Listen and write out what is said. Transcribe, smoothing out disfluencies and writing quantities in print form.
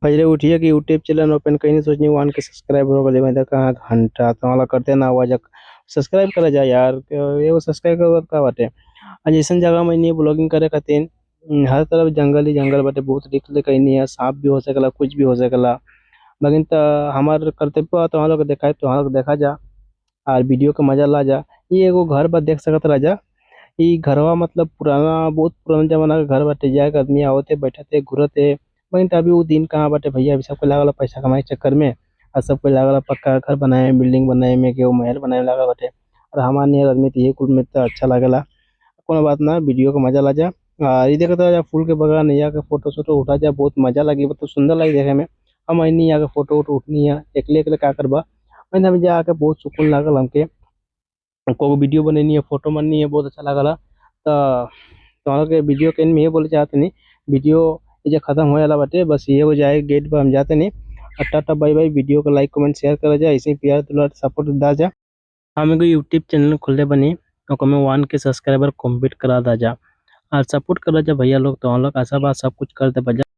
फजरे उठिए कि YouTube channel open कहीं सोचनी 1 के सब्सक्राइबर हो गए भाई कहाँ घंटा तो करते ना आवाज सब्सक्राइब करे जा यार एगो सब्सक्राइब कर का बाटे। आ जैसन जगह में नहीं ब्लॉगिंग करे खातिर हर तरफ जंगल ही जंगल बाटे बहुत रिस्क ले कहीं नहीं है सांप भी हो सकेला कुछ भी हो सकेला। लेकिन तो हमार कर्तव्य बा तो लोग देखाए तो लोग देखा जा और वीडियो के मजा ला जा। ये एगो घर बा देख सकत राजा इ घरवा मतलब पुराना बहुत पुराना जमाना का घर बाटे जाए के आदमी आवते बैठते घूरते। लेकिन अभी वो दिन कहाँ बाटे भैया अभी सबको लागल पैसा कमाए के चक्कर में और सबको लागल पक्का घर बनाए बिल्डिंग बनाए में केहू महल बनाए में लागल बाटे। और हमार नियर आदमी तो ये कुल में तो अच्छा लागेला। कोनो बात ना वीडियो के मजा ला जा। ये देखत जा फूल के बगान यहाँ के फोटो सोटो उठा जा बहुत मजा लगी बहुत सुंदर लगी देखे में। हम अइनी यहाँ के फोटो वोटो उठनी है एकले एकले का करबा। मैंने हम जाके बहुत सुकून लागल हमके को वीडियो बननी है फोटो बननी है बहुत अच्छा लागला। तो तुम्हारा के वीडियो के में ये बोले चाहते नहीं वीडियो ये जो खत्म हो जाला बाटे बस ये हो जाए गेट पर हम जाते नहीं। और टाटा बाय बाय वीडियो को लाइक कमेंट शेयर करा जा ऐसे ही प्यार दुलार सपोर्ट दा जा। हम एगो यूट्यूब चैनल खोले बनी ओकर में 1 के सब्सक्राइबर कंप्लीट करा दा जा और सपोर्ट करा जा भैया लोग तो हम लोग आशा बात सब कुछ कर दे बजा।